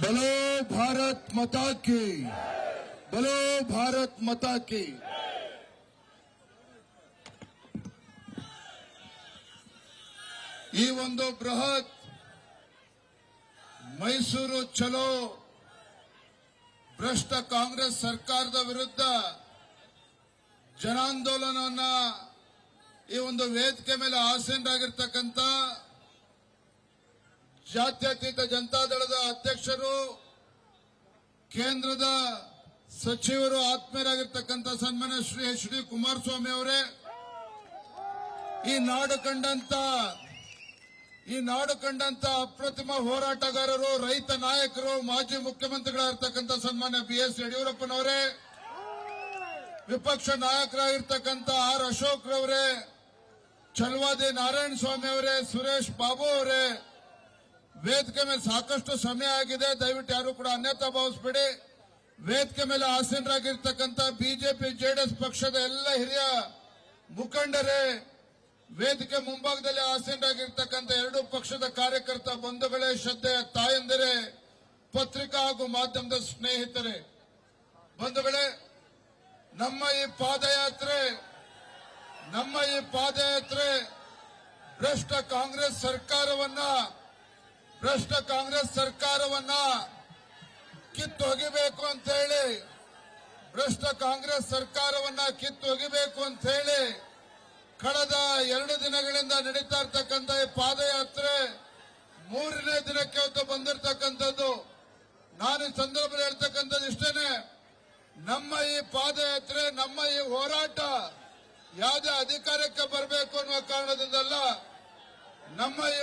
बोलो भारत माता की, बोलो भारत माता की। ಈ ಒಂದು ಬೃಹತ್ ಮೈಸೂರು ಚಲೋ ಭ್ರಷ್ಟ ಕಾಂಗ್ರೆಸ್ ಸರ್ಕಾರದ ವಿರುದ್ಧ ಜನಾಂದೋಲನವನ್ನ ಈ ಒಂದು ವೇದಿಕೆ ಮೇಲೆ ಆಸೀನರಾಗಿರ್ತಕ್ಕಂಥ ಜಾತ್ಯತೀತ ಜನತಾದಳದ ಅಧ್ಯಕ್ಷರು, ಕೇಂದ್ರದ ಸಚಿವರು, ಆತ್ಮೀಯರಾಗಿರ್ತಕ್ಕಂಥ ಸನ್ಮಾನ್ಯ ಶ್ರೀ ಎಚ್ ಡಿ ಕುಮಾರಸ್ವಾಮಿ ಅವರೇ, ಈ ನಾಡು ಕಂಡಂತ ಅಪ್ರತಿಮ ಹೋರಾಟಗಾರರು, ರೈತ ನಾಯಕರು, ಮಾಜಿ ಮುಖ್ಯಮಂತ್ರಿಗಳಾಗಿರ್ತಕ್ಕಂಥ ಸನ್ಮಾನ್ಯ ಬಿ.ಎಸ್. ಯಡಿಯೂರಪ್ಪನವರೇ, ವಿಪಕ್ಷ ನಾಯಕರಾಗಿರ್ತಕ್ಕಂಥ ಆರ್ ಅಶೋಕ್ ರವರೇ, ಛಲವಾದಿ ನಾರಾಯಣ ಸ್ವಾಮಿ ಅವರೇ, ಸುರೇಶ್ ಬಾಬು ಅವರೇ, ವೇದಿಕೆ ಮೇಲೆ ಸಾಕಷ್ಟು ಸಮಯ ಆಗಿದೆ, ದಯವಿಟ್ಟು ಯಾರು ಕೂಡ ಅನ್ಯತಾ ಭಾವಿಸಬೇಡಿ. ವೇದಿಕೆ ಮೇಲೆ ಆಸೀನರಾಗಿರ್ತಕ್ಕಂಥ ಬಿಜೆಪಿ ಜೆಡಿಎಸ್ ಪಕ್ಷದ ಎಲ್ಲ ಹಿರಿಯ ಮುಖಂಡರೇ, ವೇದಿಕೆ ಮುಂಭಾಗದಲ್ಲಿ ಆಸೀನರಾಗಿರ್ತಕ್ಕಂಥ ಎರಡೂ ಪಕ್ಷದ ಕಾರ್ಯಕರ್ತ ಬಂಧುಗಳೇ, ಶ್ರದ್ಧೆಯ ತಾಯಂದಿರೇ, ಪತ್ರಿಕಾ ಹಾಗೂ ಮಾಧ್ಯಮದ ಸ್ನೇಹಿತರೆ, ಬಂಧುಗಳೇ, ನಮ್ಮ ಈ ಪಾದಯಾತ್ರೆ ಭ್ರಷ್ಟ ಕಾಂಗ್ರೆಸ್ ಸರ್ಕಾರವನ್ನ ಕಿತ್ತು ಒಗಿಬೇಕು ಅಂತ ಹೇಳಿ, ಕಳೆದ 2 ದಿನಗಳಿಂದ ನಡೀತಾ ಇರ್ತಕ್ಕಂಥ ಈ ಪಾದಯಾತ್ರೆ 3ನೇ ದಿನಕ್ಕೆ ಹೊತ್ತು ಬಂದಿರತಕ್ಕಂಥದ್ದು. ನಾನು ಈ ಸಂದರ್ಭದಲ್ಲಿ ಹೇಳ್ತಕ್ಕಂಥದ್ದು ಇಷ್ಟೇನೆ, ನಮ್ಮ ಈ ಪಾದಯಾತ್ರೆ, ನಮ್ಮ ಈ ಹೋರಾಟ ಯಾವುದೇ ಅಧಿಕಾರಕ್ಕೆ ಬರಬೇಕು ಅನ್ನುವ ಕಾರಣದಿಂದಲ್ಲ. ನಮ್ಮ ಈ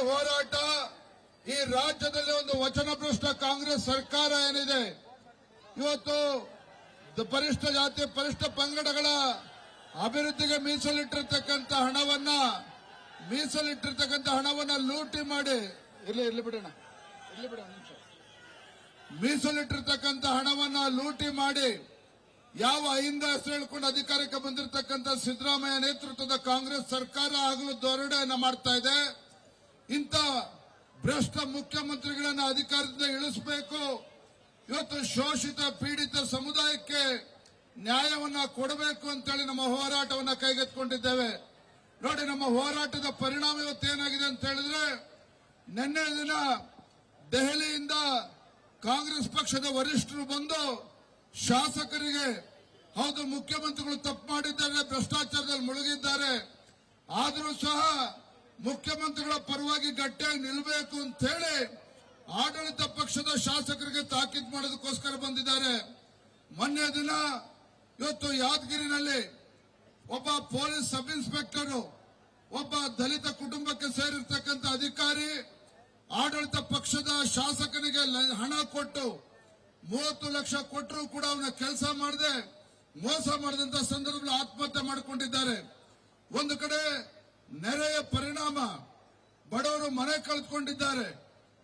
ಹೋರಾಟ ಈ ರಾಜ್ಯದಲ್ಲಿ ಒಂದು ವಚನಭ್ರಷ್ಟ ಕಾಂಗ್ರೆಸ್ ಸರ್ಕಾರ ಏನಿದೆ, ಇವತ್ತು ಪರಿಷ್ಠ ಜಾತಿ ಪರಿಷ್ಠ ಪಂಗಡಗಳ ಅಭಿವೃದ್ಧಿಗೆ ಮೀಸಲಿಟ್ಟಿರ್ತಕ್ಕಂಥ ಹಣವನ್ನ ಲೂಟಿ ಮಾಡಿ, ಮೀಸಲಿಟ್ಟಿರ್ತಕ್ಕಂಥ ಹಣವನ್ನ ಲೂಟಿ ಮಾಡಿ ಯಾವ ಅಹಿಂದ ಹೆಸರು ಹೇಳ್ಕೊಂಡು ಅಧಿಕಾರಕ್ಕೆ ಬಂದಿರತಕ್ಕಂಥ ಸಿದ್ದರಾಮಯ್ಯ ನೇತೃತ್ವದ ಕಾಂಗ್ರೆಸ್ ಸರ್ಕಾರ ಆಗಲು ಧೋರಣೆಯನ್ನ ಮಾಡ್ತಾ ಇದೆ. ಇಂಥ ಭ್ರಷ್ಟ ಮುಖ್ಯಮಂತ್ರಿಗಳನ್ನ ಅಧಿಕಾರದಿಂದ ಇಳಿಸಬೇಕು. ಇವತ್ತು ಶೋಷಿತ ಪೀಡಿತ ಸಮುದಾಯಕ್ಕೆ ನ್ಯಾಯವನ್ನ ಕೊಡಬೇಕು ಅಂತೇಳಿ ನಮ್ಮ ಹೋರಾಟವನ್ನ ಕೈಗೆತ್ತಿಕೊಂಡಿದ್ದೇವೆ. ನೋಡಿ, ನಮ್ಮ ಹೋರಾಟದ ಪರಿಣಾಮ ಇವತ್ತೇನಾಗಿದೆ ಅಂತ ಹೇಳಿದ್ರೆ, ನಿನ್ನೆ ದಿನ ದೆಹಲಿಯಿಂದ ಕಾಂಗ್ರೆಸ್ ಪಕ್ಷದ ವರಿಷ್ಠರು ಬಂದು ಶಾಸಕರಿಗೆ, ಹೌದು ಮುಖ್ಯಮಂತ್ರಿಗಳು ತಪ್ಪು ಮಾಡಿದ್ದಾರೆ, ಭ್ರಷ್ಟಾಚಾರದಲ್ಲಿ ಮುಳುಗಿದ್ದಾರೆ, ಆದರೂ ಸಹ ಮುಖ್ಯಮಂತ್ರಿಗಳ ಪರವಾಗಿ ಗಟ್ಟಿಯಾಗಿ ನಿಲ್ಲಬೇಕು ಅಂತ ಹೇಳಿ ಆಡಳಿತ ಪಕ್ಷದ ಶಾಸಕರಿಗೆ ತಾಕೀತು ಮಾಡೋದಕ್ಕೋಸ್ಕರ ಬಂದಿದ್ದಾರೆ. ಮೊನ್ನೆ ದಿನ ಇವತ್ತು ಯಾದಗಿರಿನಲ್ಲಿ ಒಬ್ಬ ಪೊಲೀಸ್ ಸಬ್ ಇನ್ಸ್ಪೆಕ್ಟರ್, ಒಬ್ಬ ದಲಿತ ಕುಟುಂಬಕ್ಕೆ ಸೇರಿರ್ತಕ್ಕಂಥ ಅಧಿಕಾರಿ ಆಡಳಿತ ಪಕ್ಷದ ಶಾಸಕನಿಗೆ ಹಣ ಕೊಟ್ಟು 30 ಲಕ್ಷ ಕೊಟ್ಟರು ಕೂಡ ಅವನ ಕೆಲಸ ಮಾಡದೆ ಮೋಸ ಮಾಡಿದಂತ ಸಂದರ್ಭದಲ್ಲಿ ಆತ್ಮಹತ್ಯೆ ಮಾಡಿಕೊಂಡಿದ್ದಾರೆ. ಒಂದು ಕಡೆ ನೆರೆಯ ಪರಿಣಾಮ ಬಡವರು ಮನೆ ಕಳೆದುಕೊಂಡಿದ್ದಾರೆ.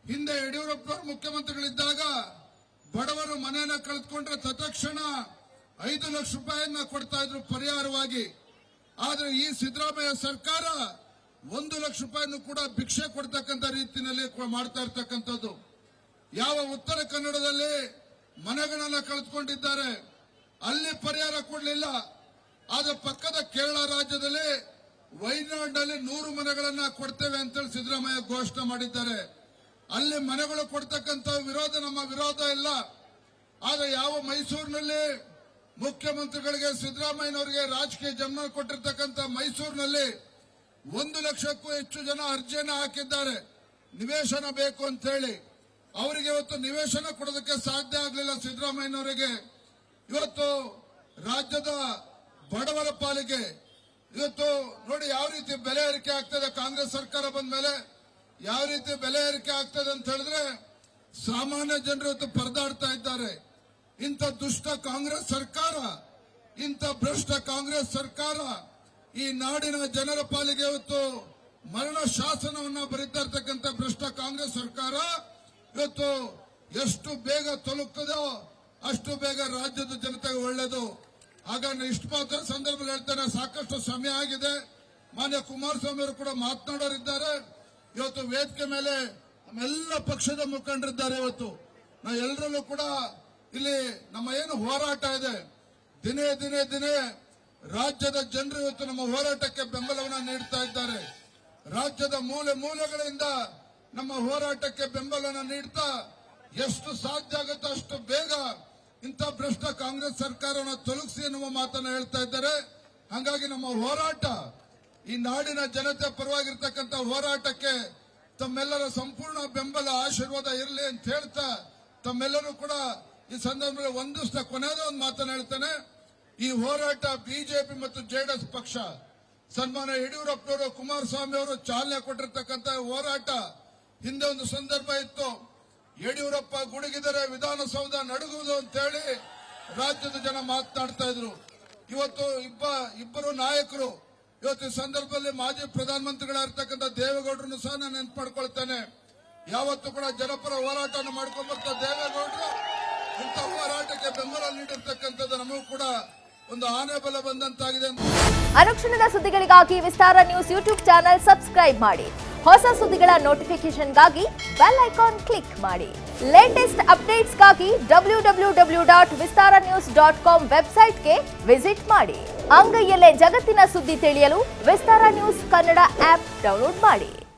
ಹಿಂದೆ ಯಡಿಯೂರಪ್ಪ ಮುಖ್ಯಮಂತ್ರಿಗಳಿದ್ದಾಗ ಬಡವರು ಮನೆಯನ್ನ ಕಳೆದುಕೊಂಡ್ರೆ ತತ್ಕ್ಷಣ 5 ಲಕ್ಷ ರೂಪಾಯಿಯನ್ನ ಕೊಡ್ತಾ ಇದ್ರು ಪರಿಹಾರವಾಗಿ. ಆದ್ರೆ ಈ ಸಿದ್ದರಾಮಯ್ಯ ಸರ್ಕಾರ 1 ಲಕ್ಷ ರೂಪಾಯಿನೂ ಕೂಡ ಭಿಕ್ಷೆ ಕೊಡ್ತಕ್ಕಂಥ ರೀತಿಯಲ್ಲಿ ಮಾಡ್ತಾ ಇರ್ತಕ್ಕಂಥದ್ದು. ಯಾವ ಉತ್ತರ ಕನ್ನಡದಲ್ಲಿ ಮನೆಗಳನ್ನ ಕಳೆದುಕೊಂಡಿದ್ದಾರೆ, ಅಲ್ಲಿ ಪರಿಹಾರ ಕೊಡಲಿಲ್ಲ. ಆದ್ರೆ ಪಕ್ಕದ ಕೇರಳ ರಾಜ್ಯದಲ್ಲಿ ವೈನಾಡ್ನಲ್ಲಿ 100 ಮನೆಗಳನ್ನ ಕೊಡ್ತೇವೆ ಅಂತೇಳಿ ಸಿದ್ದರಾಮಯ್ಯ ಘೋಷಣೆ ಮಾಡಿದ್ದಾರೆ. ಅಲ್ಲಿ ಮನೆಗಳು ಕೊಡ್ತಕ್ಕಂಥ ವಿರೋಧ ನಮ್ಮ ವಿರೋಧ ಇಲ್ಲ. ಆದ್ರೆ ಯಾವ ಮೈಸೂರಿನಲ್ಲಿ ಮುಖ್ಯಮಂತ್ರಿಗಳಿಗೆ ಸಿದ್ದರಾಮಯ್ಯನವರಿಗೆ ರಾಜಕೀಯ ಜನ್ಮ ಕೊಟ್ಟಿರ್ತಕ್ಕಂಥ ಮೈಸೂರಿನಲ್ಲಿ 1 ಲಕ್ಷಕ್ಕೂ ಹೆಚ್ಚು ಜನ ಅರ್ಜಿಯನ್ನ ಹಾಕಿದ್ದಾರೆ ನಿವೇಶನ ಬೇಕು ಅಂತ ಹೇಳಿ. ಅವರಿಗೆ ಇವತ್ತು ನಿವೇಶನ ಕೊಡೋದಕ್ಕೆ ಸಾಧ್ಯ ಆಗಲಿಲ್ಲ ಸಿದ್ದರಾಮಯ್ಯನವರಿಗೆ. ಇವತ್ತು ರಾಜ್ಯದ ಬಡವರ ಪಾಲಿಗೆ ಇವತ್ತು ನೋಡಿ ಯಾವ ರೀತಿ ಬೆಲೆ ಏರಿಕೆ ಆಗ್ತದೆ. ಕಾಂಗ್ರೆಸ್ ಸರ್ಕಾರ ಬಂದ ಮೇಲೆ ಯಾವ ರೀತಿ ಬೆಲೆ ಏರಿಕೆ ಆಗ್ತದೆ ಅಂತ ಹೇಳಿದ್ರೆ ಸಾಮಾನ್ಯ ಜನರು ಇವತ್ತು ಪರದಾಡ್ತಾ ಇದ್ದಾರೆ. ಇಂಥ ದುಷ್ಟ ಕಾಂಗ್ರೆಸ್ ಸರ್ಕಾರ, ಇಂಥ ಭ್ರಷ್ಟ ಕಾಂಗ್ರೆಸ್ ಸರ್ಕಾರ ಈ ನಾಡಿನ ಜನರ ಪಾಲಿಗೆ ಇವತ್ತು ಮರಣ ಶಾಸನವನ್ನ ಬರೀತಾ ಇರ್ತಕ್ಕಂಥ ಭ್ರಷ್ಟ ಕಾಂಗ್ರೆಸ್ ಸರ್ಕಾರ ಇವತ್ತು ಎಷ್ಟು ಬೇಗ ತೊಲಗ್ತದೋ ಅಷ್ಟು ಬೇಗ ರಾಜ್ಯದ ಜನತೆಗೆ ಒಳ್ಳೆಯದು. ಹಾಗಾಗಿ ಇಷ್ಟು ಮಾತ್ರ ಸಂದರ್ಭದಲ್ಲಿ ಹೇಳ್ತಾರೆ, ಸಾಕಷ್ಟು ಸಮಯ ಆಗಿದೆ. ಮಾನ್ಯ ಕುಮಾರಸ್ವಾಮಿ ಅವರು ಕೂಡ ಮಾತನಾಡೋರಿದ್ದಾರೆ. ಇವತ್ತು ವೇದಿಕೆ ಮೇಲೆ ನಮ್ಮೆಲ್ಲ ಪಕ್ಷದ ಮುಖಂಡರಿದ್ದಾರೆ. ಇವತ್ತು ನಾವು ಎಲ್ಲರಲ್ಲೂ ಕೂಡ ಇಲ್ಲಿ ನಮ್ಮ ಏನು ಹೋರಾಟ ಇದೆ, ದಿನೇ ದಿನೇ ದಿನೇ ರಾಜ್ಯದ ಜನರು ಇವತ್ತು ನಮ್ಮ ಹೋರಾಟಕ್ಕೆ ಬೆಂಬಲವನ್ನು ನೀಡ್ತಾ ಇದ್ದಾರೆ. ರಾಜ್ಯದ ಮೂಲೆ ಮೂಲೆಗಳಿಂದ ನಮ್ಮ ಹೋರಾಟಕ್ಕೆ ಬೆಂಬಲವನ್ನು ನೀಡ್ತಾ ಎಷ್ಟು ಸಾಧ್ಯ ಆಗುತ್ತೋ ಅಷ್ಟು ಬೇಗ ಇಂಥ ಭ್ರಷ್ಟ ಕಾಂಗ್ರೆಸ್ ಸರ್ಕಾರವನ್ನು ತೊಲಗಿಸಿ ಎನ್ನುವ ಮಾತನ್ನು ಹೇಳ್ತಾ ಇದ್ದಾರೆ. ಹಾಗಾಗಿ ನಮ್ಮ ಹೋರಾಟ ಈ ನಾಡಿನ ಜನತೆ ಪರವಾಗಿರ್ತಕ್ಕಂಥ ಹೋರಾಟಕ್ಕೆ ತಮ್ಮೆಲ್ಲರ ಸಂಪೂರ್ಣ ಬೆಂಬಲ ಆಶೀರ್ವಾದ ಇರಲಿ ಅಂತ ಹೇಳ್ತಾ ತಮ್ಮೆಲ್ಲರೂ ಕೂಡ ಈ ಸಂದರ್ಭದಲ್ಲಿ ಒಂದಿಷ್ಟ ಕೊನೆಯದ ಒಂದು ಮಾತನ್ನು ಹೇಳ್ತೇನೆ. ಈ ಹೋರಾಟ ಬಿಜೆಪಿ ಮತ್ತು ಜೆಡಿಎಸ್ ಪಕ್ಷ ಸನ್ಮಾನ್ಯ ಯಡಿಯೂರಪ್ಪನವರು ಕುಮಾರಸ್ವಾಮಿ ಅವರು ಚಾಲನೆ ಕೊಟ್ಟಿರ್ತಕ್ಕಂಥ ಹೋರಾಟ ಹಿಂದೆ ಒಂದು ಸಂದರ್ಭ ಇತ್ತು. ಯಡಿಯೂರಪ್ಪ ಗುಡುಗಿದರೆ ವಿಧಾನಸೌಧ ನಡುಗುವುದು ಅಂತ ಹೇಳಿ ರಾಜ್ಯದ ಜನ ಮಾತನಾಡ್ತಾ ಇದ್ರು. ಇವತ್ತು ಇಬ್ಬರು ನಾಯಕರು ಇವತ್ತು ಈ ಸಂದರ್ಭದಲ್ಲಿ ಮಾಜಿ ಪ್ರಧಾನಮಂತ್ರಿಗಳಾಗಿರ್ತಕ್ಕಂಥ ದೇವೇಗೌಡರನ್ನು ಸಹ ನಾನು ನೆನಪು ಮಾಡ್ಕೊಳ್ತೇನೆ. ಯಾವತ್ತು ಕೂಡ ಜನಪರ ಹೋರಾಟವನ್ನು ಮಾಡ್ಕೊಂಡು ಬರ್ತಾ ದೇವೇಗೌಡರು ಇಂಥ ಹೋರಾಟಕ್ಕೆ ಬೆಂಬಲ ನೀಡಿರ್ತಕ್ಕಂಥದ್ದು ನಮಗೂ ಕೂಡ ಒಂದು ಆನೆ ಬಲ ಬಂದಂತಾಗಿದೆ. ಅನುಕ್ಷಣದ ಸುದ್ದಿಗಳಿಗಾಗಿ ವಿಸ್ತಾರ ನ್ಯೂಸ್ ಯೂಟ್ಯೂಬ್ ಚಾನೆಲ್ ಸಬ್ಸ್ಕ್ರೈಬ್ ಮಾಡಿ. ಹೊಸ ಸುದ್ದಿಗಳ ನೋಟಿಫಿಕೇಶನ್ಗಾಗಿ ಬೆಲ್ ಐಕಾನ್ ಕ್ಲಿಕ್ ಮಾಡಿ. ಲೇಟೆಸ್ಟ್ ಅಪ್ಡೇಟ್ಸ್ಗಾಗಿ www.vistaranews.com ವೆಬ್ಸೈಟ್ಗೆ ವಿಸಿಟ್ ಮಾಡಿ. ಅಂಗೈಯಲ್ಲೇ ಜಗತ್ತಿನ ಸುದ್ದಿ ತಿಳಿಯಲು ವಿಸ್ತಾರ ನ್ಯೂಸ್ ಕನ್ನಡ ಆಪ್ ಡೌನ್ಲೋಡ್ ಮಾಡಿ.